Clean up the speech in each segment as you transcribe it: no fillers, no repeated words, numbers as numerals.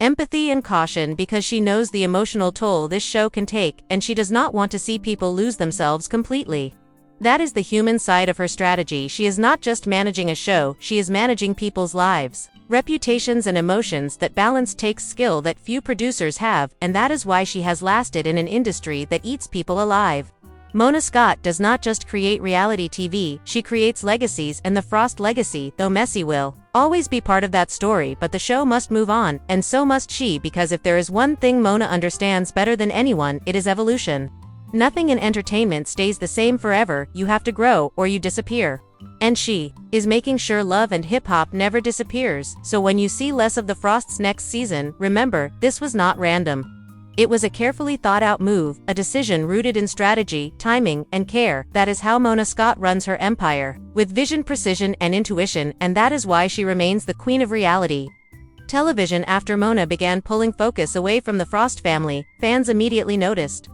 empathy and caution because she knows the emotional toll this show can take, and she does not want to see people lose themselves completely. That is the human side of her strategy. She is not just managing a show, she is managing people's lives, reputations and emotions. That balance takes skill that few producers have, and that is why she has lasted in an industry that eats people alive. Mona Scott does not just create reality TV, she creates legacies, and the Frost legacy, though messy, will always be part of that story. But the show must move on, and so must she, because if there is one thing Mona understands better than anyone, it is evolution. Nothing in entertainment stays the same forever. You have to grow or you disappear. And she is making sure love and hip-hop never disappears. So when you see less of the Frosts next season, remember, this was not random. It was a carefully thought-out move, a decision rooted in strategy, timing, and care. That is how Mona Scott runs her empire, with vision, precision, and intuition, and that is why she remains the queen of reality television. After Mona began pulling focus away from the Frost family, fans immediately noticed.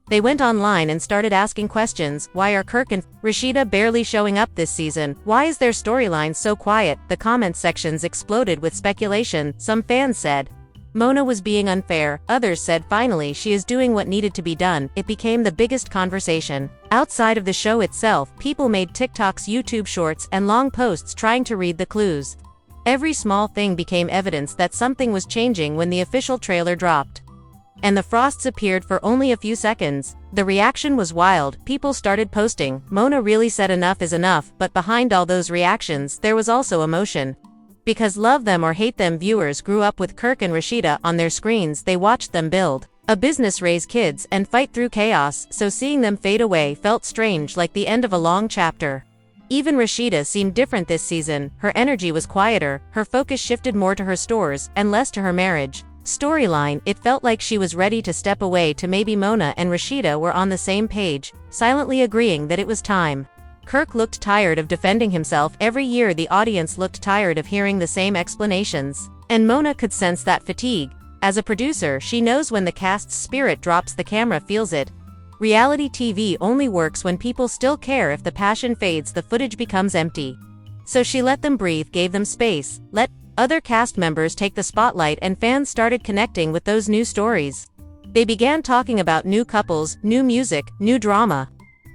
They went online and started asking questions. Why are Kirk and Rasheeda barely showing up this season? Why is their storyline so quiet? The comment sections exploded with speculation. Some fans said Mona was being unfair, others said finally she is doing what needed to be done. It became the biggest conversation. Outside of the show itself, people made TikToks, YouTube shorts, and long posts trying to read the clues. Every small thing became evidence that something was changing when the official trailer dropped and the Frosts appeared for only a few seconds. The reaction was wild. People started posting, "Mona really said enough is enough," but behind all those reactions, there was also emotion. Because love them or hate them, viewers grew up with Kirk and Rasheeda on their screens. They watched them build a business, raise kids, and fight through chaos, so seeing them fade away felt strange, like the end of a long chapter. Even Rasheeda seemed different this season. Her energy was quieter, her focus shifted more to her stores, and less to her marriage storyline. It felt like she was ready to step away. To maybe Mona and Rasheeda were on the same page, silently agreeing that it was time. Kirk looked tired of defending himself every year. The audience looked tired of hearing the same explanations. And Mona could sense that fatigue. As a producer, she knows when the cast's spirit drops, the camera feels it. Reality TV only works when people still care. If the passion fades, the footage becomes empty. So she let them breathe, gave them space, let other cast members take the spotlight, and fans started connecting with those new stories. They began talking about new couples, new music, new drama.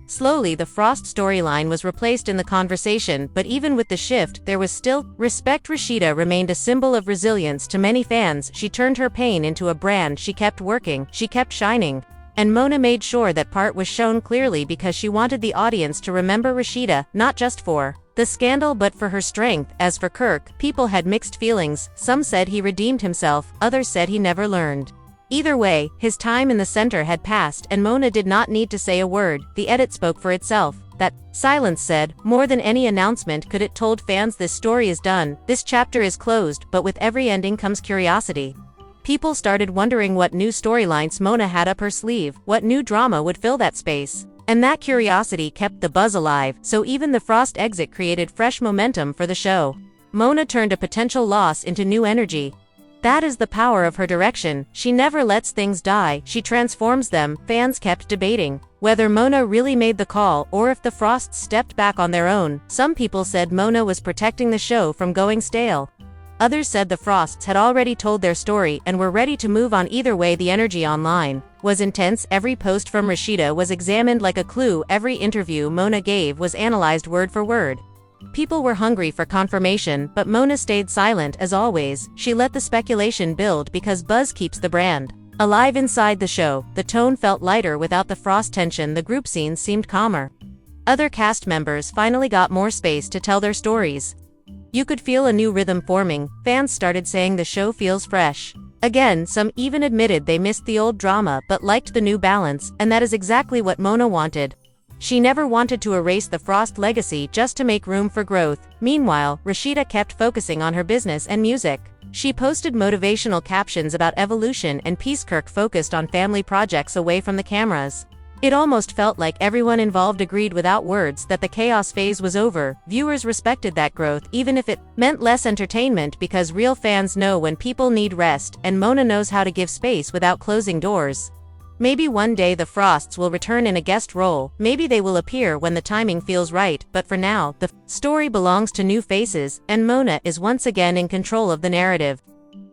Slowly, the Frost storyline was replaced in the conversation, but even with the shift, there was still respect. Rasheeda remained a symbol of resilience to many fans. She turned her pain into a brand. She kept working, she kept shining. And Mona made sure that part was shown clearly because she wanted the audience to remember Rasheeda, not just for the scandal but for her strength. As for Kirk, people had mixed feelings. Some said he redeemed himself, others said he never learned. Either way, his time in the center had passed, and Mona did not need to say a word. The edit spoke for itself. That silence said more than any announcement could. It told fans this story is done, this chapter is closed. But with every ending comes curiosity. People started wondering what new storylines Mona had up her sleeve, what new drama would fill that space. And that curiosity kept the buzz alive, so even the Frost exit created fresh momentum for the show. Mona turned a potential loss into new energy. That is the power of her direction. She never lets things die, she transforms them. Fans kept debating whether Mona really made the call or if the Frosts stepped back on their own. Some people said Mona was protecting the show from going stale. Others said the Frosts had already told their story and were ready to move on. Either way, the energy online was intense. Every post from Rasheeda was examined like a clue. Every interview Mona gave was analyzed word for word. People were hungry for confirmation, but Mona stayed silent as always. She let the speculation build because buzz keeps the brand alive. Inside the show, the tone felt lighter without the Frost tension. The group scenes seemed calmer. Other cast members finally got more space to tell their stories. You could feel a new rhythm forming. Fans started saying the show feels fresh again. Some even admitted they missed the old drama but liked the new balance, and that is exactly what Mona wanted. She never wanted to erase the Frost legacy just to make room for growth. Meanwhile, Rasheeda kept focusing on her business and music. She posted motivational captions about evolution and peace. Kirk focused on family projects away from the cameras. It almost felt like everyone involved agreed without words that the chaos phase was over. Viewers respected that growth, even if it meant less entertainment, because real fans know when people need rest, and Mona knows how to give space without closing doors. Maybe one day the Frosts will return in a guest role. Maybe they will appear when the timing feels right, but for now, the story belongs to new faces, and Mona is once again in control of the narrative.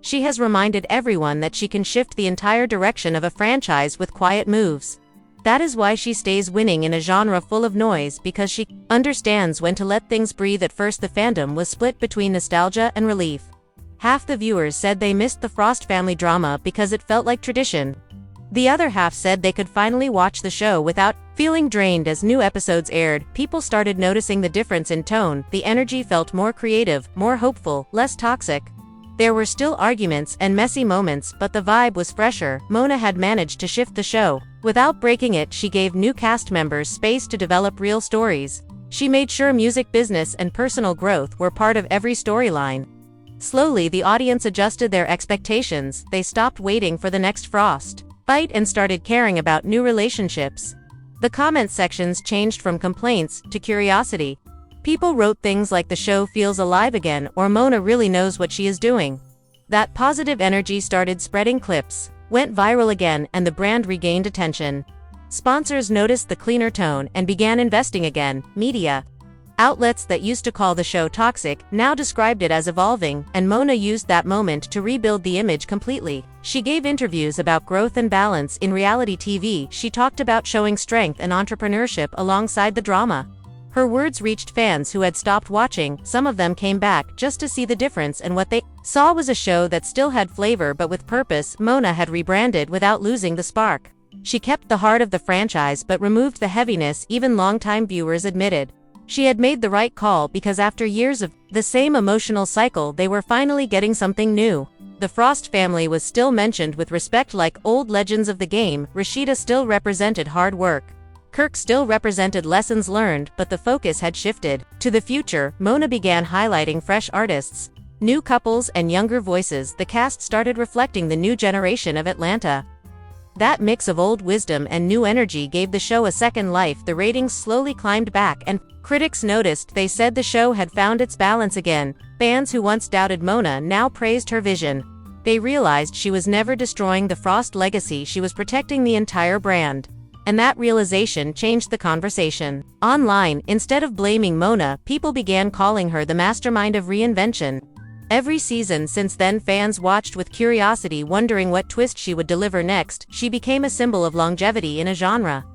She has reminded everyone that she can shift the entire direction of a franchise with quiet moves. That is why she stays winning in a genre full of noise, because she understands when to let things breathe. At first, the fandom was split between nostalgia and relief. Half the viewers said they missed the Frost family drama because it felt like tradition. The other half said they could finally watch the show without feeling drained. As new episodes aired, people started noticing the difference in tone. The energy felt more creative, more hopeful, less toxic. There were still arguments and messy moments, but the vibe was fresher. Mona had managed to shift the show. Without breaking it, she gave new cast members space to develop real stories. She made sure music business and personal growth were part of every storyline. Slowly, the audience adjusted their expectations. They stopped waiting for the next Frost fight and started caring about new relationships. The comment sections changed from complaints to curiosity. People wrote things like "the show feels alive again" or "Mona really knows what she is doing." That positive energy started spreading. Clips went viral again, and the brand regained attention. Sponsors noticed the cleaner tone and began investing again. Media outlets that used to call the show toxic now described it as evolving, and Mona used that moment to rebuild the image completely. She gave interviews about growth and balance in reality TV. She talked about showing strength and entrepreneurship alongside the drama. Her words reached fans who had stopped watching. Some of them came back just to see the difference, and what they saw was a show that still had flavor but with purpose. Mona had rebranded without losing the spark. She kept the heart of the franchise but removed the heaviness. Even longtime viewers admitted she had made the right call, because after years of the same emotional cycle, they were finally getting something new. The Frost family was still mentioned with respect like old legends of the game. Rasheeda still represented hard work. Kirk still represented lessons learned, but the focus had shifted to the future. Mona began highlighting fresh artists, new couples, and younger voices. The cast started reflecting the new generation of Atlanta. That mix of old wisdom and new energy gave the show a second life. The ratings slowly climbed back, and critics noticed. They said the show had found its balance again. Fans who once doubted Mona now praised her vision. They realized she was never destroying the Frost legacy, she was protecting the entire brand. And that realization changed the conversation. Online, instead of blaming Mona, people began calling her the mastermind of reinvention. Every season since then, fans watched with curiosity, wondering what twist she would deliver next. She became a symbol of longevity in a genre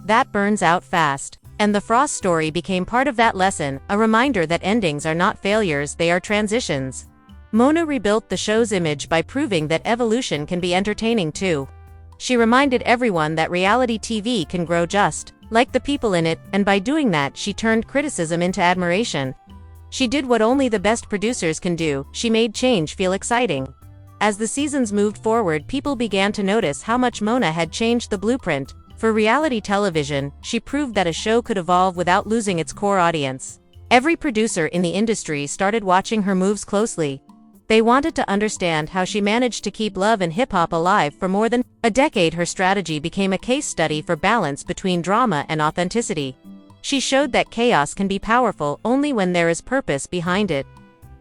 that burns out fast. And the Frost story became part of that lesson, a reminder that endings are not failures, they are transitions. Mona rebuilt the show's image by proving that evolution can be entertaining too. She reminded everyone that reality TV can grow just like the people in it, and by doing that, she turned criticism into admiration. She did what only the best producers can do. She made change feel exciting. As the seasons moved forward, people began to notice how much Mona had changed the blueprint for reality television. She proved that a show could evolve without losing its core audience. Every producer in the industry started watching her moves closely. They wanted to understand how she managed to keep love and hip-hop alive for more than a decade. Her strategy became a case study for balance between drama and authenticity. She showed that chaos can be powerful only when there is purpose behind it.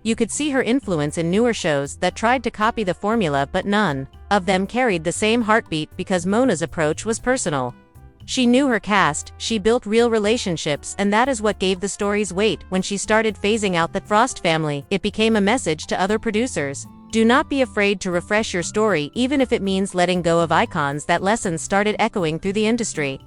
You could see her influence in newer shows that tried to copy the formula, but none of them carried the same heartbeat, because Mona's approach was personal. She knew her cast, she built real relationships, and that is what gave the stories weight. When she started phasing out the Frost family, it became a message to other producers. Do not be afraid to refresh your story, even if it means letting go of icons. That lesson started echoing through the industry.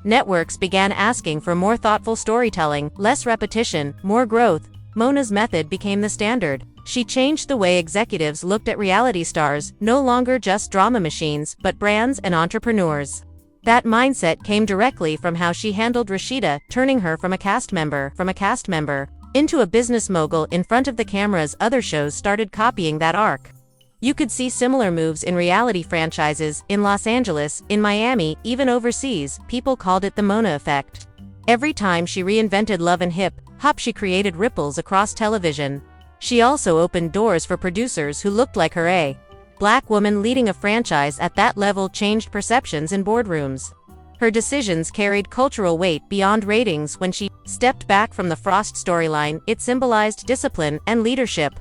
Networks began asking for more thoughtful storytelling, less repetition, more growth. Mona's method became the standard. She changed the way executives looked at reality stars, no longer just drama machines, but brands and entrepreneurs. That mindset came directly from how she handled Rasheeda, turning her from a cast member into a business mogul in front of the cameras. Other shows started copying that arc. You could see similar moves in reality franchises, in Los Angeles, in Miami, even overseas. People called it the Mona effect. Every time she reinvented love and hip-hop, she created ripples across television. She also opened doors for producers who looked like her. A black woman leading a franchise at that level changed perceptions in boardrooms. Her decisions carried cultural weight beyond ratings. When she stepped back from the Frost storyline, it symbolized discipline and leadership.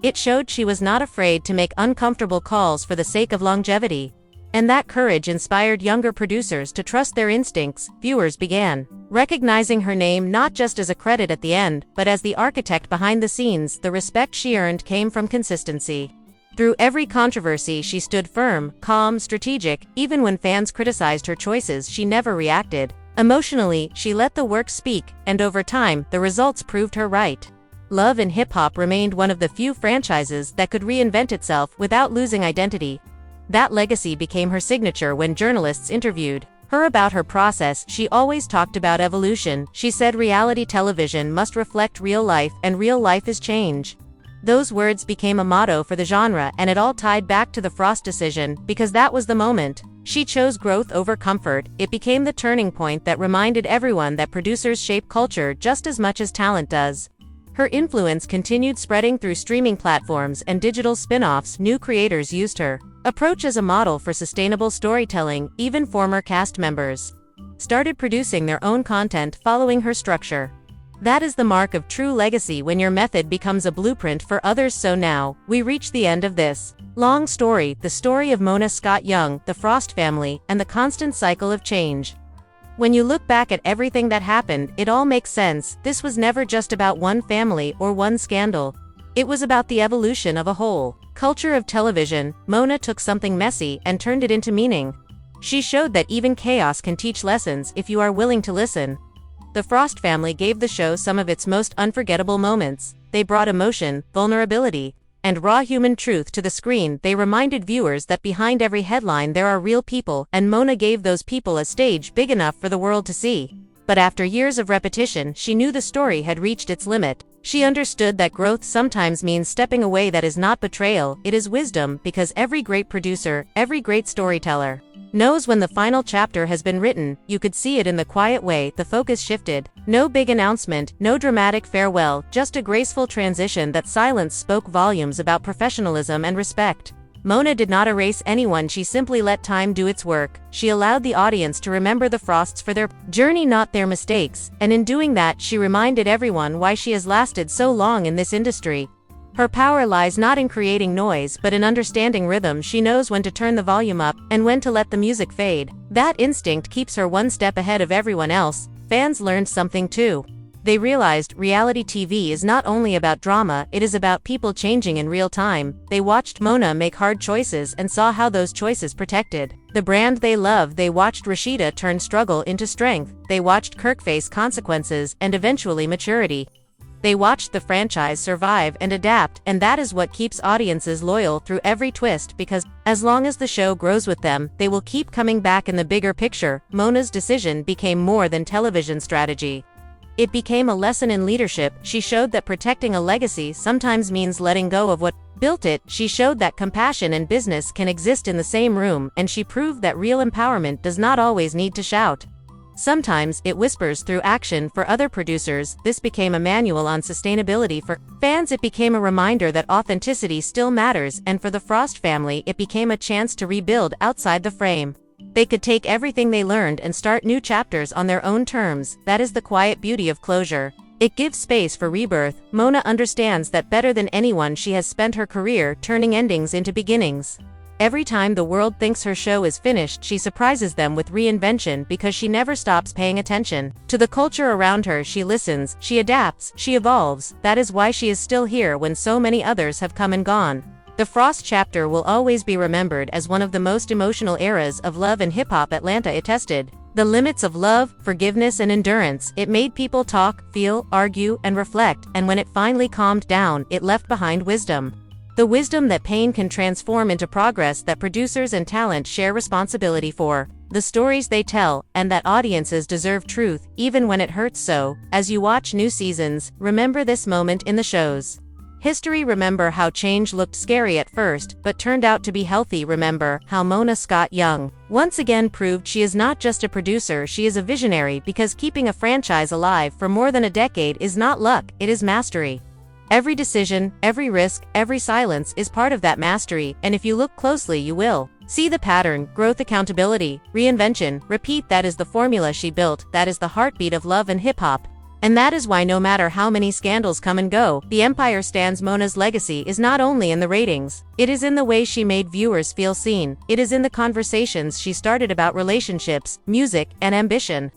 It showed she was not afraid to make uncomfortable calls for the sake of longevity. And that courage inspired younger producers to trust their instincts. Viewers began recognizing her name not just as a credit at the end, but as the architect behind the scenes. The respect she earned came from consistency. Through every controversy, she stood firm, calm, strategic. Even when fans criticized her choices, she never reacted. Emotionally, she let the work speak, and over time, the results proved her right. Love and Hip Hop remained one of the few franchises that could reinvent itself without losing identity. That legacy became her signature when journalists interviewed her about her process. She always talked about evolution. She said reality television must reflect real life, and real life is change. Those words became a motto for the genre, and it all tied back to the Frost decision, because that was the moment. She chose growth over comfort. It became the turning point that reminded everyone that producers shape culture just as much as talent does. Her influence continued spreading through streaming platforms and digital spin-offs. New creators used her approach as a model for sustainable storytelling. Even former cast members started producing their own content following her structure. That is the mark of true legacy, when your method becomes a blueprint for others. So now, we reach the end of this long story, the story of Mona Scott Young, the Frost family, and the constant cycle of change. When you look back at everything that happened, it all makes sense. This was never just about one family or one scandal. It was about the evolution of a whole culture of television. Mona took something messy and turned it into meaning. She showed that even chaos can teach lessons if you are willing to listen. The Frost family gave the show some of its most unforgettable moments. They brought emotion, vulnerability, and raw human truth to the screen. They reminded viewers that behind every headline there are real people, and Mona gave those people a stage big enough for the world to see. But after years of repetition, she knew the story had reached its limit. She understood that growth sometimes means stepping away. That is not betrayal, it is wisdom, because every great producer, every great storyteller, knows when the final chapter has been written. You could see it in the quiet way the focus shifted. No big announcement, no dramatic farewell, just a graceful transition. That silence spoke volumes about professionalism and respect. Mona did not erase anyone, she simply let time do its work. She allowed the audience to remember the Frosts for their journey, not their mistakes, and in doing that, she reminded everyone why she has lasted so long in this industry. Her power lies not in creating noise, but in understanding rhythm. She knows when to turn the volume up, and when to let the music fade. That instinct keeps her one step ahead of everyone else. Fans learned something too. They realized reality TV is not only about drama, it is about people changing in real time. They watched Mona make hard choices and saw how those choices protected the brand they love. They watched Rasheeda turn struggle into strength. They watched Kirk face consequences and eventually maturity. They watched the franchise survive and adapt, and that is what keeps audiences loyal through every twist, because as long as the show grows with them, they will keep coming back. In the bigger picture, Mona's decision became more than television strategy. It became a lesson in leadership. She showed that protecting a legacy sometimes means letting go of what built it. She showed that compassion and business can exist in the same room, and she proved that real empowerment does not always need to shout. Sometimes it whispers through action. For other producers, this became a manual on sustainability. For fans, it became a reminder that authenticity still matters, and for the Frost family, it became a chance to rebuild outside the frame. They could take everything they learned and start new chapters on their own terms. That is the quiet beauty of closure. It gives space for rebirth. Mona understands that better than anyone. She has spent her career turning endings into beginnings. Every time the world thinks her show is finished, she surprises them with reinvention, because she never stops paying attention to the culture around her. She listens, she adapts, she evolves. That is why she is still here when so many others have come and gone. The Frost chapter will always be remembered as one of the most emotional eras of Love and Hip Hop Atlanta. It tested the limits of love, forgiveness, and endurance. It made people talk, feel, argue, and reflect, and when it finally calmed down, it left behind wisdom. The wisdom that pain can transform into progress, that producers and talent share responsibility for, the stories they tell, and that audiences deserve truth, even when it hurts. So, as you watch new seasons, remember this moment in the show's history. Remember how change looked scary at first, but turned out to be healthy. Remember how Mona Scott Young once again proved she is not just a producer, she is a visionary, because keeping a franchise alive for more than a decade is not luck, it is mastery. Every decision, every risk, every silence is part of that mastery, and if you look closely you will see the pattern: growth, accountability, reinvention, repeat. That is the formula she built, that is the heartbeat of Love and Hip Hop. And that is why no matter how many scandals come and go, the empire stands. Mona's legacy is not only in the ratings, it is in the way she made viewers feel seen. It is in the conversations she started about relationships, music, and ambition.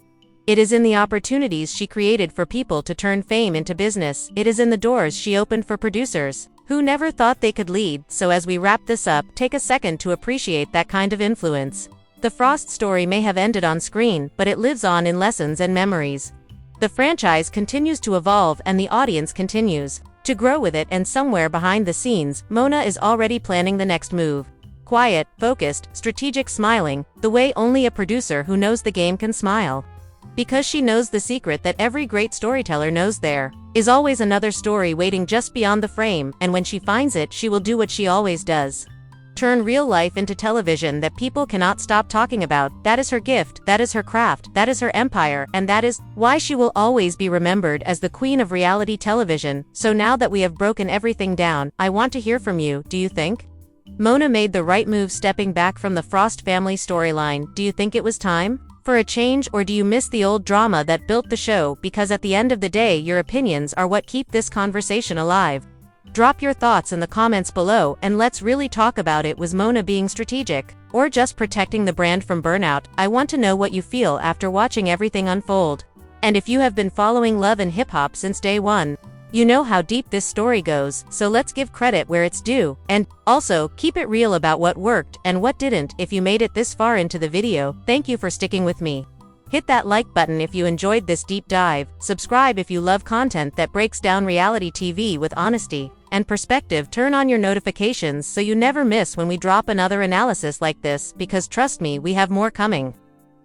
It is in the opportunities she created for people to turn fame into business. It is in the doors she opened for producers who Who never thought they could lead? So as we wrap this up, take a second to appreciate that kind of influence. The Frost story may have ended on screen, but it lives on in lessons and memories. The franchise continues to evolve and the audience continues to grow with it, and somewhere behind the scenes, Mona is already planning the next move. Quiet, focused, strategic, smiling, the way only a producer who knows the game can smile. Because she knows the secret that every great storyteller knows: there is always another story waiting just beyond the frame, and when she finds it, she will do what she always does. Turn real life into television that people cannot stop talking about. That is her gift, that is her craft, that is her empire, and that is why she will always be remembered as the queen of reality television. So now that we have broken everything down, I want to hear from you. Do you think Mona made the right move stepping back from the Frost family storyline? Do you think it was time for a change, or do you miss the old drama that built the show? Because at the end of the day, your opinions are what keep this conversation alive. Drop your thoughts in the comments below, and let's really talk about it. Was Mona being strategic, or just protecting the brand from burnout? I want to know what you feel after watching everything unfold. And if you have been following Love and Hip Hop since day one, you know how deep this story goes, so let's give credit where it's due, and also keep it real about what worked and what didn't. If you made it this far into the video, thank you for sticking with me. Hit that like button if you enjoyed this deep dive, subscribe if you love content that breaks down reality TV with honesty and perspective, turn on your notifications so you never miss when we drop another analysis like this, because trust me, we have more coming.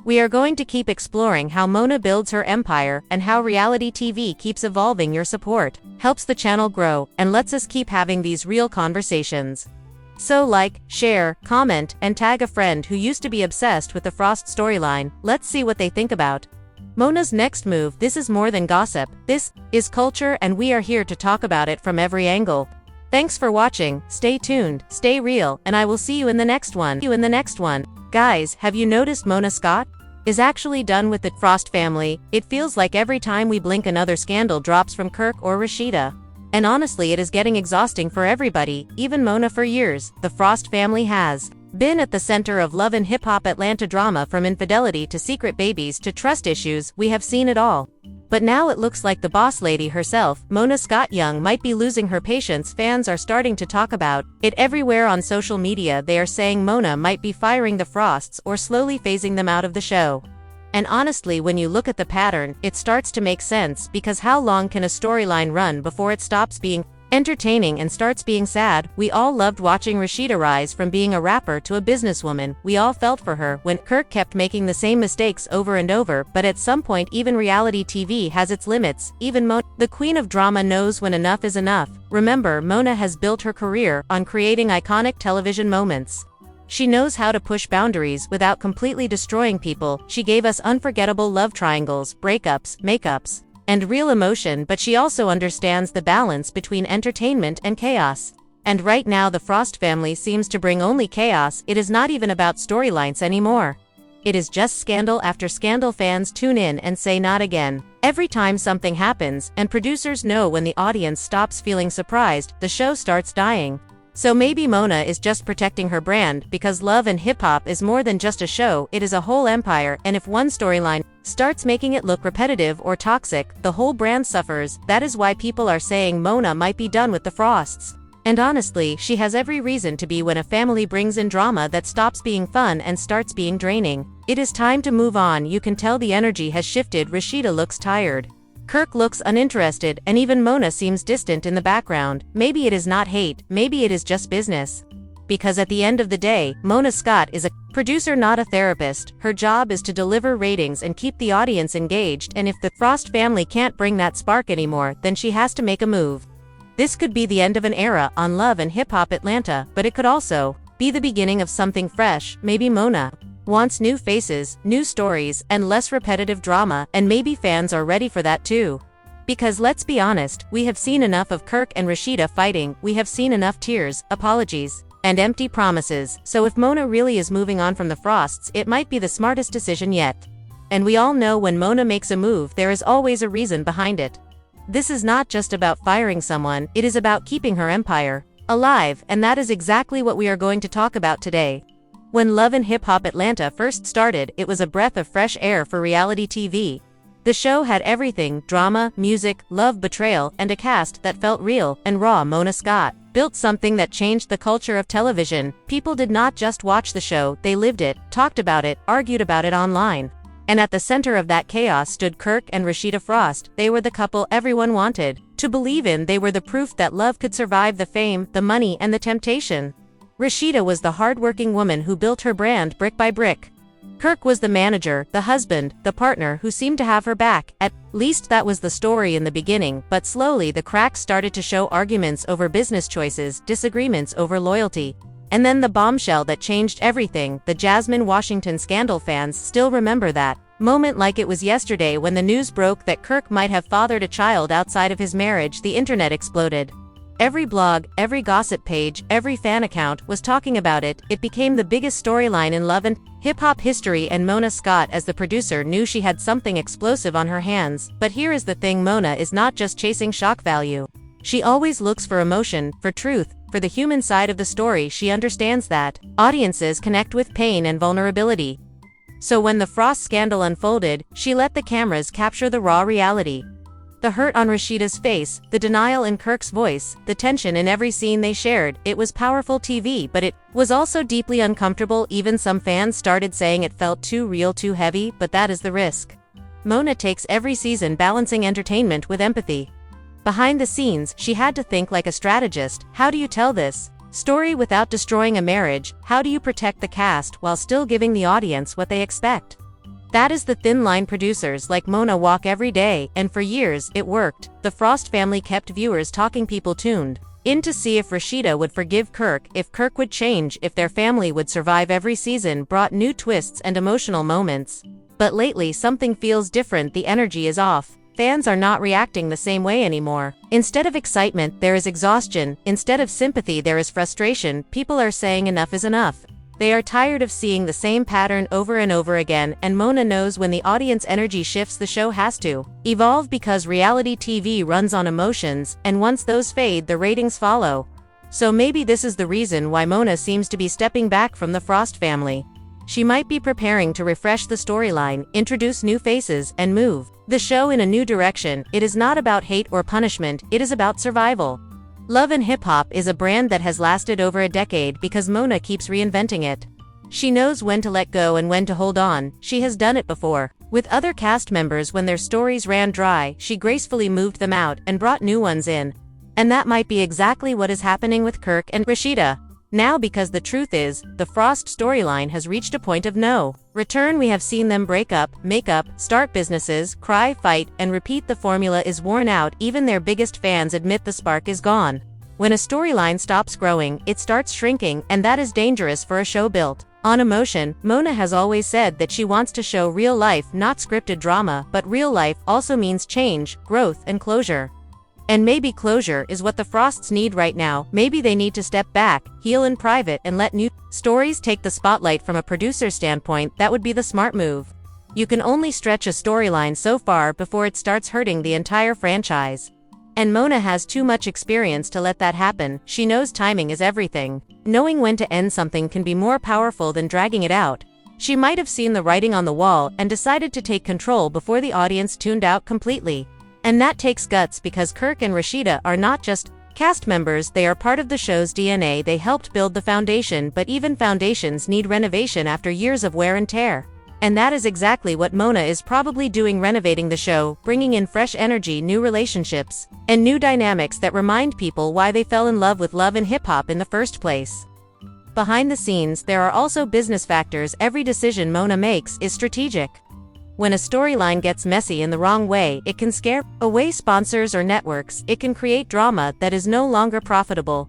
We are going to keep exploring how Mona builds her empire and how reality TV keeps evolving. Your support helps the channel grow and lets us keep having these real conversations. So like, share, comment, and tag a friend who used to be obsessed with the Frost storyline. Let's see what they think about Mona's next move. This is more than gossip. This is culture, and we are here to talk about it from every angle. Thanks for watching, stay tuned, stay real, and I will see you in the next one. Guys, have you noticed Mona Scott is actually done with the Frost family? It feels like every time we blink another scandal drops from Kirk or Rasheeda. And honestly, it is getting exhausting for everybody, even Mona. For years, the Frost family has been at the center of Love and Hip Hop Atlanta drama, from infidelity to secret babies to trust issues. We have seen it all. But now it looks like the boss lady herself, Mona Scott Young, might be losing her patience. Fans are starting to talk about it everywhere on social media. They are saying Mona might be firing the Frosts or slowly phasing them out of the show. And honestly, when you look at the pattern, it starts to make sense, because how long can a storyline run before it stops being entertaining and starts being sad? We all loved watching Rasheeda rise from being a rapper to a businesswoman. We all felt for her when Kirk kept making the same mistakes over and over, but at some point even reality TV has its limits. Even Mona, the queen of drama, knows when enough is enough. Remember, Mona has built her career on creating iconic television moments. She knows how to push boundaries without completely destroying people. She gave us unforgettable love triangles, breakups, makeups, and real emotion, but she also understands the balance between entertainment and chaos. And right now the Frost family seems to bring only chaos. It is not even about storylines anymore. It is just scandal after scandal. Fans tune in and say not again every time something happens, and producers know when the audience stops feeling surprised, the show starts dying. So maybe Mona is just protecting her brand, because Love and Hip Hop is more than just a show, it is a whole empire, and if one storyline starts making it look repetitive or toxic, the whole brand suffers. That is why people are saying Mona might be done with the Frosts. And honestly, she has every reason to be. When a family brings in drama that stops being fun and starts being draining, it is time to move on. You can tell the energy has shifted. Rasheeda looks tired. Kirk looks uninterested, and even Mona seems distant in the background. Maybe it is not hate, maybe it is just business. Because at the end of the day, Mona Scott is a producer, not a therapist. Her job is to deliver ratings and keep the audience engaged, and if the Frost family can't bring that spark anymore, then she has to make a move. This could be the end of an era on Love and Hip Hop Atlanta, but it could also be the beginning of something fresh. Maybe Mona wants new faces, new stories, and less repetitive drama, and maybe fans are ready for that too. Because let's be honest, we have seen enough of Kirk and Rasheeda fighting. We have seen enough tears, apologies, and empty promises. So if Mona really is moving on from the Frosts, it might be the smartest decision yet. And we all know when Mona makes a move, there is always a reason behind it. This is not just about firing someone, it is about keeping her empire alive, and that is exactly what we are going to talk about today. When Love and Hip Hop Atlanta first started, it was a breath of fresh air for reality TV. The show had everything: drama, music, love, betrayal, and a cast that felt real and raw. Mona Scott built something that changed the culture of television. People did not just watch the show, they lived it, talked about it, argued about it online. And at the center of that chaos stood Kirk and Rasheeda Frost. They were the couple everyone wanted to believe in. They were the proof that love could survive the fame, the money, and the temptation. Rasheeda was the hardworking woman who built her brand brick by brick. Kirk was the manager, the husband, the partner who seemed to have her back. At least that was the story in the beginning, but slowly the cracks started to show: arguments over business choices, disagreements over loyalty. And then the bombshell that changed everything, the Jasmine Washington scandal. Fans still remember that moment like it was yesterday when the news broke that Kirk might have fathered a child outside of his marriage. The internet exploded. Every blog, every gossip page, every fan account was talking about it. It became the biggest storyline in love and hip-hop history, and Mona Scott, as the producer, knew she had something explosive on her hands. But here is the thing: Mona is not just chasing shock value. She always looks for emotion, for truth, for the human side of the story. She understands that audiences connect with pain and vulnerability. So when the Frost scandal unfolded, she let the cameras capture the raw reality. The hurt on Rasheeda's face, the denial in Kirk's voice, the tension in every scene they shared. It was powerful TV, but it was also deeply uncomfortable. Even some fans started saying it felt too real, too heavy, but that is the risk Mona takes every season, balancing entertainment with empathy. Behind the scenes, she had to think like a strategist. How do you tell this story without destroying a marriage? How do you protect the cast while still giving the audience what they expect? That is the thin line producers like Mona walk every day, and for years, it worked. The Frost family kept viewers talking, people tuned in to see if Rasheeda would forgive Kirk, if Kirk would change, if their family would survive. Every season brought new twists and emotional moments. But lately something feels different. The energy is off. Fans are not reacting the same way anymore. Instead of excitement, there is exhaustion. Instead of sympathy, there is frustration. People are saying enough is enough. They are tired of seeing the same pattern over and over again, and Mona knows when the audience energy shifts, the show has to evolve, because reality TV runs on emotions, and once those fade, the ratings follow. So maybe this is the reason why Mona seems to be stepping back from the Frost family. She might be preparing to refresh the storyline, introduce new faces, and move the show in a new direction. It is not about hate or punishment, it is about survival. Love and hip-hop is a brand that has lasted over a decade because Mona keeps reinventing it. She knows when to let go and when to hold on. She has done it before with other cast members. When their stories ran dry, she gracefully moved them out and brought new ones in. And that might be exactly what is happening with Kirk and Rasheeda now, because the truth is, the Frost storyline has reached a point of no return. We have seen them break up, make up, start businesses, cry, fight, and repeat. The formula is worn out. Even their biggest fans admit the spark is gone. When a storyline stops growing, it starts shrinking, and that is dangerous for a show built on emotion. Mona has always said that she wants to show real life, not scripted drama, but real life also means change, growth, and closure. And maybe closure is what the Frosts need right now. Maybe they need to step back, heal in private, and let new stories take the spotlight. From a producer's standpoint, that would be the smart move. You can only stretch a storyline so far before it starts hurting the entire franchise. And Mona has too much experience to let that happen. She knows timing is everything. Knowing when to end something can be more powerful than dragging it out. She might have seen the writing on the wall and decided to take control before the audience tuned out completely. And that takes guts, because Kirk and Rasheeda are not just cast members, they are part of the show's DNA. They helped build the foundation, but even foundations need renovation after years of wear and tear. And that is exactly what Mona is probably doing, renovating the show, bringing in fresh energy, new relationships, and new dynamics that remind people why they fell in love with love and hip-hop in the first place. Behind the scenes, there are also business factors. Every decision Mona makes is strategic. When a storyline gets messy in the wrong way, it can scare away sponsors or networks. It can create drama that is no longer profitable.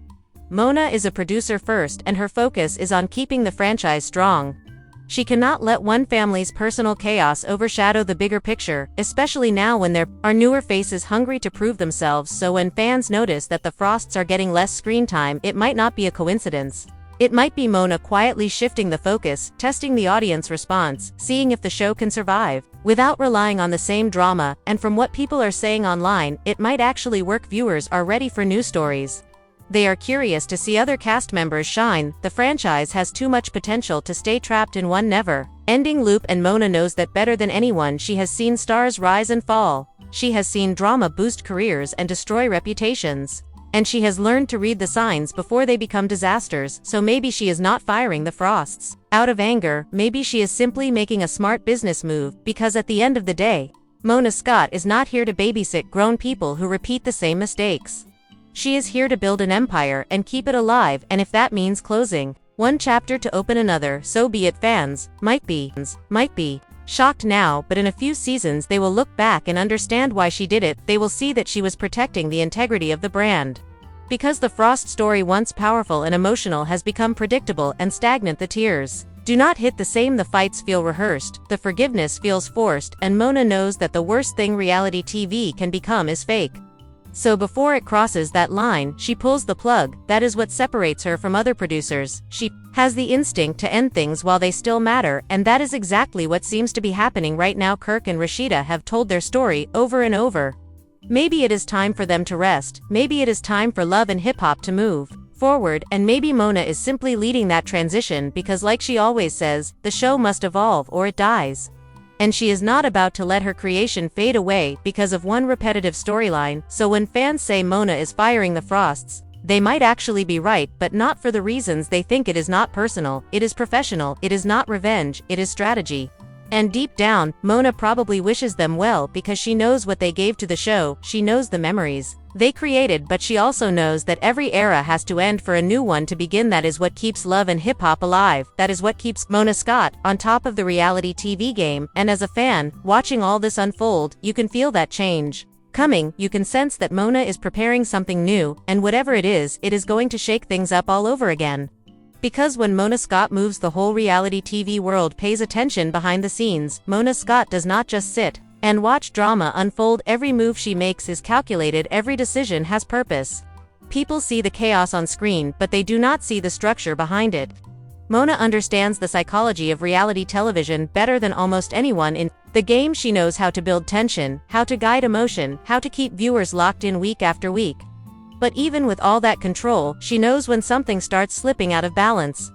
Mona is a producer first, and her focus is on keeping the franchise strong. She cannot let one family's personal chaos overshadow the bigger picture, especially now when there are newer faces hungry to prove themselves. So when fans notice that the Frosts are getting less screen time, it might not be a coincidence. It might be Mona quietly shifting the focus, testing the audience response, seeing if the show can survive without relying on the same drama. And from what people are saying online, it might actually work. Viewers are ready for new stories. They are curious to see other cast members shine. The franchise has too much potential to stay trapped in one never-ending loop, and Mona knows that better than anyone. She has seen stars rise and fall. She has seen drama boost careers and destroy reputations. And she has learned to read the signs before they become disasters, so maybe she is not firing the Frosts out of anger, maybe she is simply making a smart business move, because at the end of the day, Mona Scott is not here to babysit grown people who repeat the same mistakes. She is here to build an empire and keep it alive, and if that means closing one chapter to open another, so be it. Fans might be shocked now, but in a few seasons they will look back and understand why she did it. They will see that she was protecting the integrity of the brand. Because the Frost story, once powerful and emotional, has become predictable and stagnant. The tears do not hit the same, the fights feel rehearsed, the forgiveness feels forced, and Mona knows that the worst thing reality TV can become is fake. So before it crosses that line, she pulls the plug. That is what separates her from other producers. She has the instinct to end things while they still matter, and that is exactly what seems to be happening right now. Kirk and Rasheeda have told their story over and over. Maybe it is time for them to rest, maybe it is time for love and hip-hop to move forward, and maybe Mona is simply leading that transition because, like she always says, the show must evolve or it dies. And she is not about to let her creation fade away because of one repetitive storyline. So when fans say Mona is firing the Frosts, they might actually be right, but not for the reasons they think. It is not personal, it is professional, it is not revenge, it is strategy. And deep down, Mona probably wishes them well because she knows what they gave to the show, she knows the memories they created, but she also knows that every era has to end for a new one to begin. That is what keeps love and hip-hop alive, that is what keeps Mona Scott on top of the reality TV game, and as a fan, watching all this unfold, you can feel that change coming. You can sense that Mona is preparing something new, and whatever it is going to shake things up all over again. Because when Mona Scott moves, the whole reality TV world pays attention behind the scenes. Mona Scott does not just sit and watch drama unfold. Every move she makes is calculated, every decision has purpose. People see the chaos on screen, but they do not see the structure behind it. Mona understands the psychology of reality television better than almost anyone in the game. She knows how to build tension, how to guide emotion, how to keep viewers locked in week after week. But even with all that control, she knows when something starts slipping out of balance.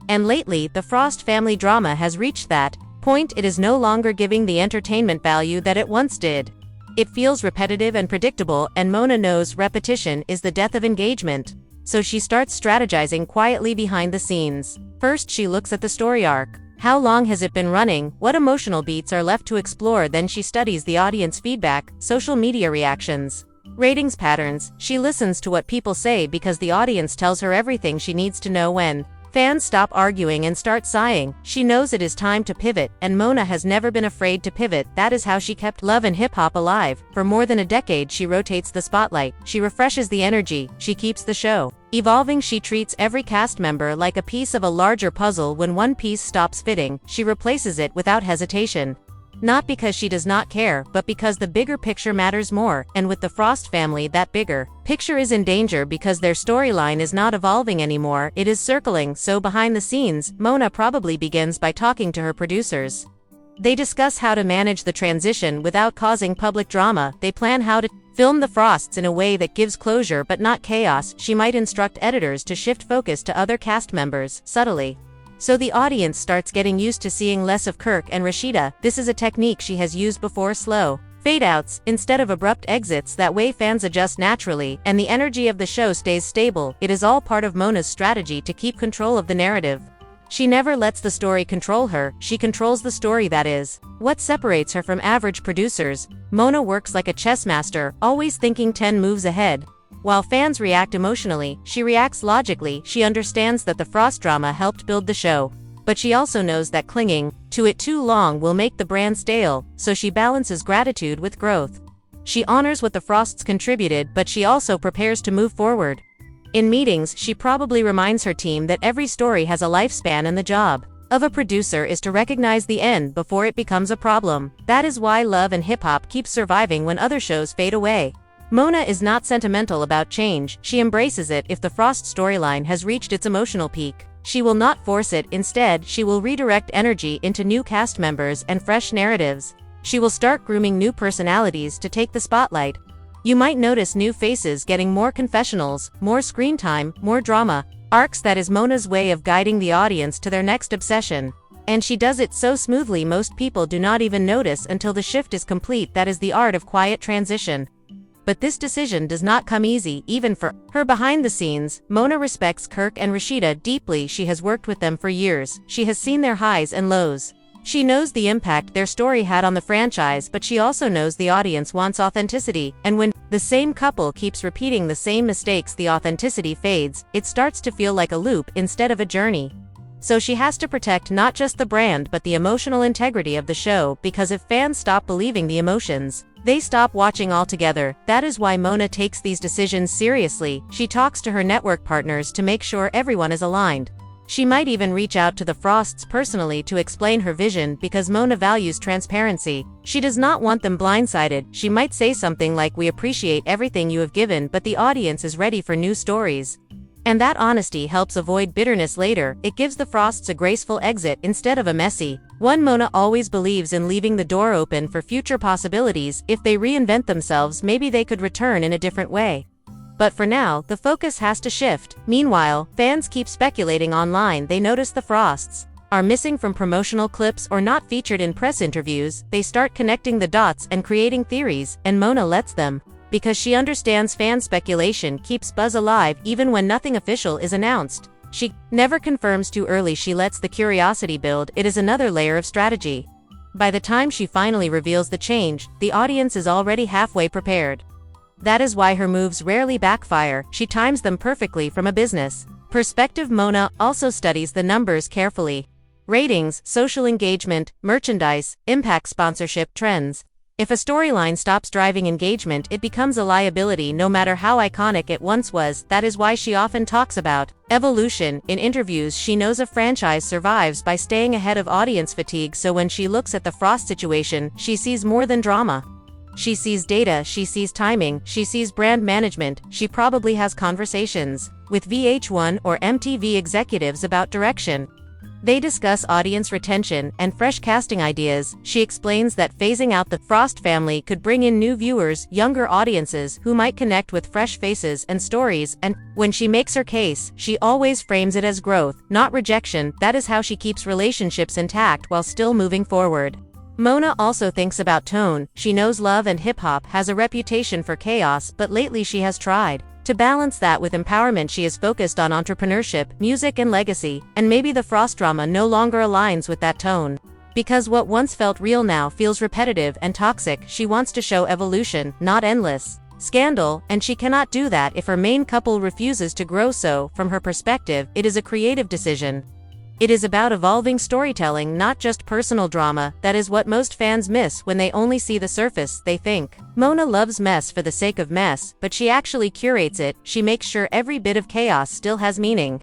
And lately, the Frost family drama has reached that point. It is no longer giving the entertainment value that it once did. It feels repetitive and predictable, and Mona knows repetition is the death of engagement. So she starts strategizing quietly behind the scenes. First, she looks at the story arc. How long has it been running? What emotional beats are left to explore? Then she studies the audience feedback, social media reactions, ratings patterns. She listens to what people say because the audience tells her everything she needs to know. When fans stop arguing and start sighing, she knows it is time to pivot, and Mona has never been afraid to pivot. That is how she kept love and hip-hop alive. For more than a decade, she rotates the spotlight, she refreshes the energy, she keeps the show evolving. She treats every cast member like a piece of a larger puzzle. When one piece stops fitting, she replaces it without hesitation. Not because she does not care, but because the bigger picture matters more, and with the Frost family, that bigger picture is in danger because their storyline is not evolving anymore, it is circling. So behind the scenes, Mona probably begins by talking to her producers. They discuss how to manage the transition without causing public drama. They plan how to film the Frosts in a way that gives closure but not chaos. She might instruct editors to shift focus to other cast members, subtly, so the audience starts getting used to seeing less of Kirk and Rasheeda. This is a technique she has used before. Slow fade-outs instead of abrupt exits. That way fans adjust naturally, and the energy of the show stays stable. It is all part of Mona's strategy to keep control of the narrative. She never lets the story control her, she controls the story. That is what separates her from average producers. Mona works like a chess master, always thinking 10 moves ahead. While fans react emotionally, she reacts logically. She understands that the Frost drama helped build the show, but she also knows that clinging to it too long will make the brand stale, so she balances gratitude with growth. She honors what the Frosts contributed, but she also prepares to move forward. In meetings, she probably reminds her team that every story has a lifespan, and the job of a producer is to recognize the end before it becomes a problem. That is why love and hip-hop keeps surviving when other shows fade away. Mona is not sentimental about change, she embraces it. If the Frost storyline has reached its emotional peak, she will not force it. Instead, she will redirect energy into new cast members and fresh narratives. She will start grooming new personalities to take the spotlight. You might notice new faces getting more confessionals, more screen time, more drama arcs. That is Mona's way of guiding the audience to their next obsession. And she does it so smoothly most people do not even notice until the shift is complete. That is the art of quiet transition. But this decision does not come easy, even for her. Behind the scenes, Mona respects Kirk and Rasheeda deeply. She has worked with them for years. She has seen their highs and lows. She knows the impact their story had on the franchise, but she also knows the audience wants authenticity, and when the same couple keeps repeating the same mistakes, the authenticity fades. It starts to feel like a loop instead of a journey. So she has to protect not just the brand but the emotional integrity of the show, because if fans stop believing the emotions, they stop watching altogether. That is why Mona takes these decisions seriously. She talks to her network partners to make sure everyone is aligned. She might even reach out to the Frosts personally to explain her vision, because Mona values transparency. She does not want them blindsided. She might say something like, "We appreciate everything you have given, but the audience is ready for new stories." And that honesty helps avoid bitterness later. It gives the Frosts a graceful exit instead of a messy one. Mona always believes in leaving the door open for future possibilities. If they reinvent themselves, maybe they could return in a different way. But for now, the focus has to shift. Meanwhile, fans keep speculating online. They notice the Frosts are missing from promotional clips or not featured in press interviews. They start connecting the dots and creating theories, and Mona lets them, because she understands fan speculation keeps buzz alive even when nothing official is announced. She never confirms too early. She lets the curiosity build. It is another layer of strategy. By the time she finally reveals the change, the audience is already halfway prepared. That is why her moves rarely backfire. She times them perfectly from a business perspective. Mona also studies the numbers carefully. Ratings, social engagement, merchandise, impact, sponsorship, trends. If a storyline stops driving engagement, it becomes a liability, no matter how iconic it once was. That is why she often talks about evolution in interviews. She knows a franchise survives by staying ahead of audience fatigue, so when she looks at the Frost situation, she sees more than drama. She sees data, she sees timing, she sees brand management. She probably has conversations with VH1 or MTV executives about direction. They discuss audience retention and fresh casting ideas. She explains that phasing out the Frost family could bring in new viewers, younger audiences who might connect with fresh faces and stories, and when she makes her case, she always frames it as growth, not rejection. That is how she keeps relationships intact while still moving forward. Mona also thinks about tone. She knows love and hip-hop has a reputation for chaos, but lately she has tried to balance that with empowerment. She is focused on entrepreneurship, music and legacy, and maybe the Frost drama no longer aligns with that tone. Because what once felt real now feels repetitive and toxic. She wants to show evolution, not endless scandal, and she cannot do that if her main couple refuses to grow. So, from her perspective, it is a creative decision. It is about evolving storytelling, not just personal drama. That is what most fans miss when they only see the surface. They think Mona loves mess for the sake of mess, but she actually curates it. She makes sure every bit of chaos still has meaning.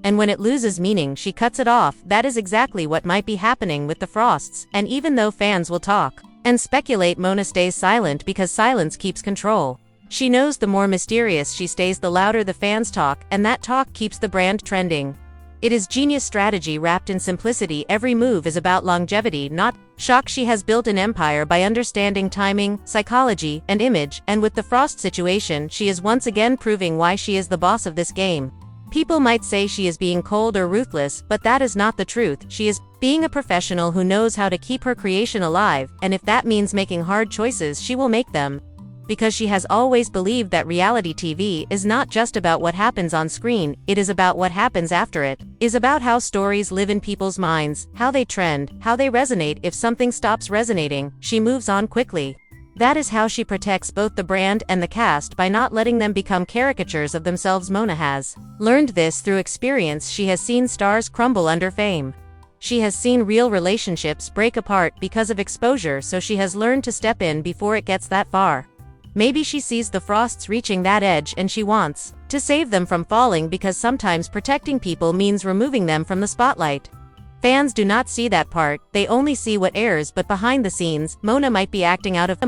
And when it loses meaning, she cuts it off. That is exactly what might be happening with the Frosts. And even though fans will talk and speculate, Mona stays silent because silence keeps control. She knows the more mysterious she stays, the louder the fans talk, and that talk keeps the brand trending. It is genius strategy wrapped in simplicity. Every move is about longevity, not shock. She has built an empire by understanding timing, psychology, and image, and with the Frost situation, she is once again proving why she is the boss of this game. People might say she is being cold or ruthless, but that is not the truth. She is being a professional who knows how to keep her creation alive, and if that means making hard choices, she will make them. Because she has always believed that reality TV is not just about what happens on screen, it is about what happens after it. It is about how stories live in people's minds, how they trend, how they resonate. If something stops resonating, she moves on quickly. That is how she protects both the brand and the cast, by not letting them become caricatures of themselves. Mona has learned this through experience. She has seen stars crumble under fame. She has seen real relationships break apart because of exposure, so she has learned to step in before it gets that far. Maybe she sees the Frosts reaching that edge and she wants to save them from falling, because sometimes protecting people means removing them from the spotlight. Fans do not see that part, they only see what airs, but behind the scenes, Mona might be acting out of